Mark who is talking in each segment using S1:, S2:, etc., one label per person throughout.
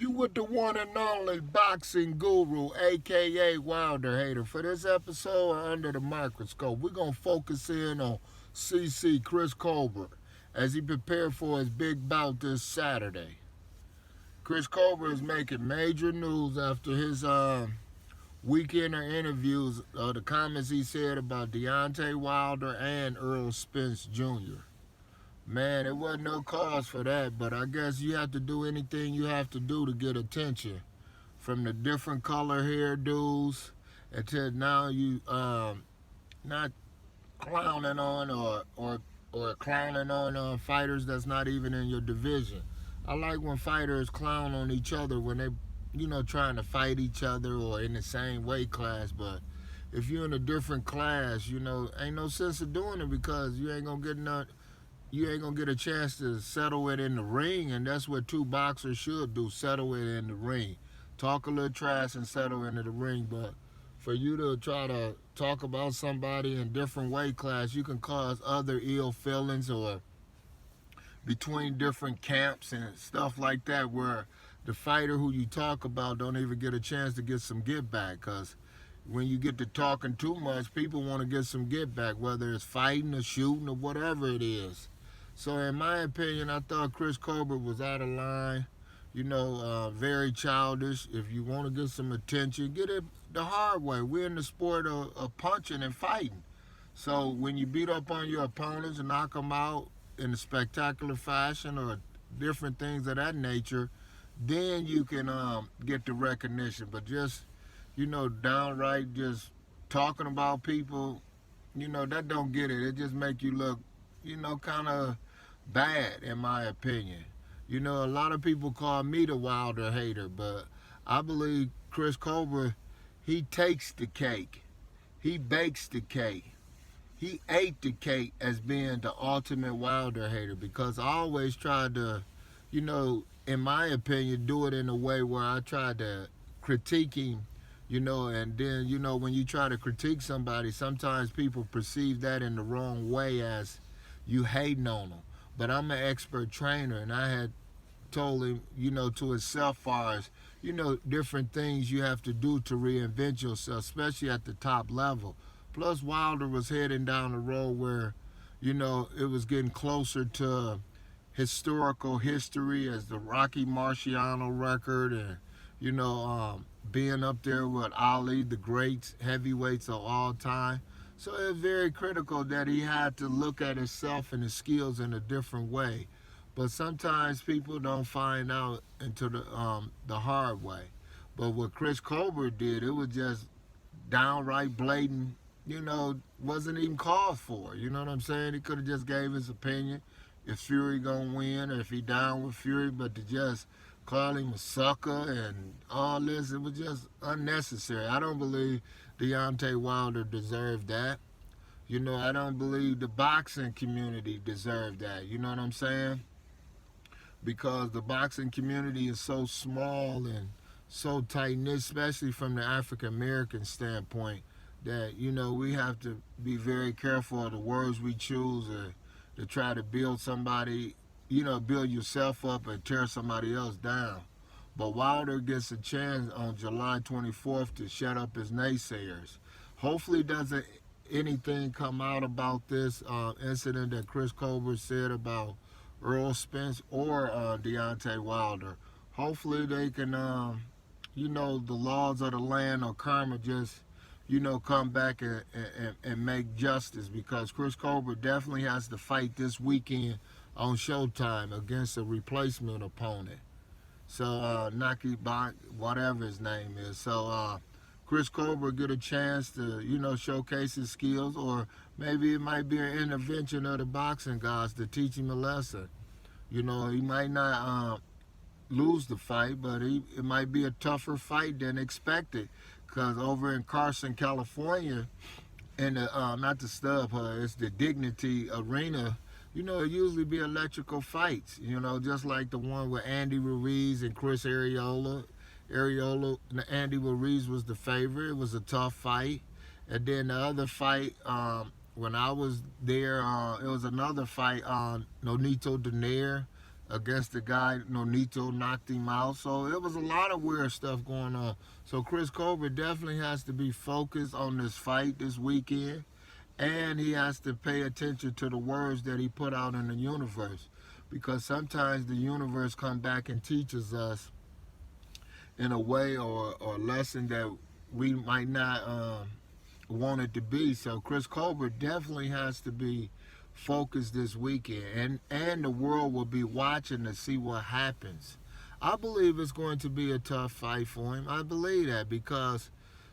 S1: You with the one and only boxing guru, aka WilderHater. For this episode of Under the Microscope, we're gonna focus in on CC Chris Colbert as he prepared for his big bout this Saturday. Chris Colbert is making major news after his weekend of interviews, the comments he said about Deontay Wilder and Earl Spence Jr. Man, it wasn't no cause for that, but I guess you have to do anything you have to do to get attention. From the different color hairdos until now you not clowning on or clowning on fighters that's not even in your division. I like when fighters clown on each other when they trying to fight each other or in the same weight class, but if you're in a different class, ain't no sense of doing it because you ain't gonna get a chance to settle it in the ring, and that's what two boxers should do: settle it in the ring, talk a little trash and settle into the ring. But for you to try to talk about somebody in different weight class, you can cause other ill feelings or between different camps and stuff like that, where the fighter who you talk about don't even get a chance to get some get back. Because when you get to talking too much, people want to get some get back, whether it's fighting or shooting or whatever it is. So in my opinion, I thought Chris Colbert was out of line. Very childish. If you want to get some attention, get it the hard way. We're in the sport of punching and fighting. So when you beat up on your opponents and knock them out in a spectacular fashion or different things of that nature, then you can get the recognition. But just, downright just talking about people, that don't get it. It just make you look, kind of bad, in my opinion. A lot of people call me the Wilder hater, but I believe Chris Colbert, he takes the cake. He bakes the cake. He ate the cake as being the ultimate Wilder hater, because I always tried to, in my opinion, do it in a way where I tried to critique him, and then, when you try to critique somebody, sometimes people perceive that in the wrong way as you hating on them. But I'm an expert trainer, and I had told him, to himself, far as, different things you have to do to reinvent yourself, especially at the top level. Plus, Wilder was heading down the road where, it was getting closer to historical history as the Rocky Marciano record, and, being up there with Ali, the greats, heavyweights of all time. So it was very critical that he had to look at himself and his skills in a different way. But sometimes people don't find out until the hard way. But what Chris Colbert did, it was just downright blatant, wasn't even called for. You know what I'm saying? He could have just gave his opinion if Fury gonna win or if he down with Fury, but to just call him a sucker and all this, it was just unnecessary. I don't believe Deontay Wilder deserved that. I don't believe the boxing community deserved that. You know what I'm saying? Because the boxing community is so small and so tight knit, especially from the African American standpoint, that we have to be very careful of the words we choose to try to build somebody, build yourself up and tear somebody else down. But Wilder gets a chance on July 24th to shut up his naysayers. Hopefully doesn't anything come out about this incident that Chris Colbert said about Earl Spence or Deontay Wilder. Hopefully they can, the laws of the land or karma just, come back and make justice, because Chris Colbert definitely has to fight this weekend on Showtime against a replacement opponent. So Naki Bach, whatever his name is. So Chris Colbert get a chance to, showcase his skills, or maybe it might be an intervention of the boxing gods to teach him a lesson. He might not lose the fight, but it might be a tougher fight than expected. Because over in Carson, California, in the, not the StubHub, it's the Dignity Arena, it usually be electrical fights, just like the one with Andy Ruiz and Chris Arreola. Andy Ruiz was the favorite. It was a tough fight. And then the other fight, when I was there, it was another fight on Nonito Donaire against the guy. Nonito knocked him out. So it was a lot of weird stuff going on. So Chris Colbert definitely has to be focused on this fight this weekend. And he has to pay attention to the words that he put out in the universe. Because sometimes the universe comes back and teaches us in a way or a lesson that we might not want it to be. So Chris Colbert definitely has to be focused this weekend. And the world will be watching to see what happens. I believe it's going to be a tough fight for him. I believe that because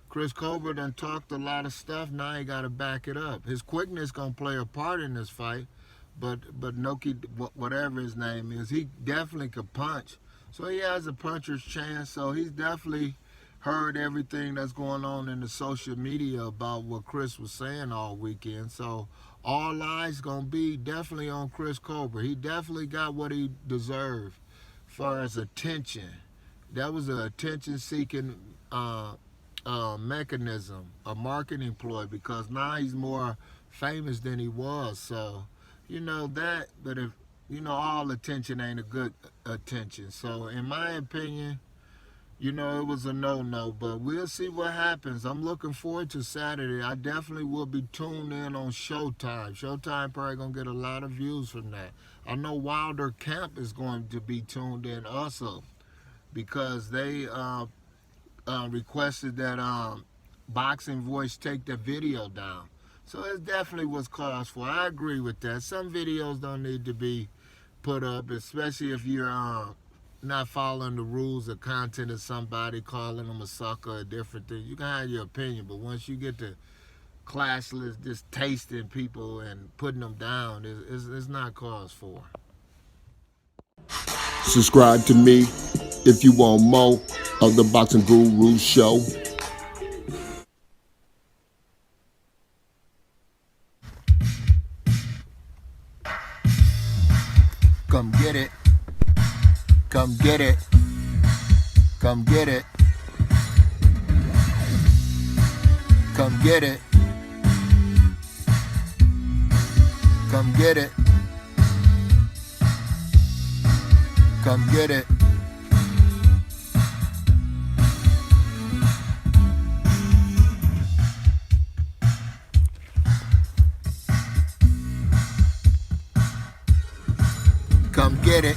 S1: Chris Colbert done talked a lot of stuff. Now he got to back it up. His quickness going to play a part in this fight. But Noki, whatever his name is, he definitely could punch. So he has a puncher's chance. So he's definitely heard everything that's going on in the social media about what Chris was saying all weekend. So all eyes going to be definitely on Chris Colbert. He definitely got what he deserved as far as attention. That was an attention-seeking mechanism, a marketing ploy, because now he's more famous than he was. So, that, but if, all attention ain't a good attention. So, in my opinion, it was a no-no, but we'll see what happens. I'm looking forward to Saturday. I definitely will be tuned in on Showtime. Showtime probably going to get a lot of views from that. I know Wilder Camp is going to be tuned in also because they requested that Boxing Voice take the video down. So it definitely was cause for. I agree with that. Some videos don't need to be put up, especially if you're not following the rules of content of somebody, calling them a sucker or different things. You can have your opinion, but once you get to classless, just tasting people and putting them down, it's not cause for.
S2: Subscribe to me if you want more of the Boxing Guru Show.
S1: Come get it. Come get it. Come get it. Come get it. Come get it. Come get it. Come get it.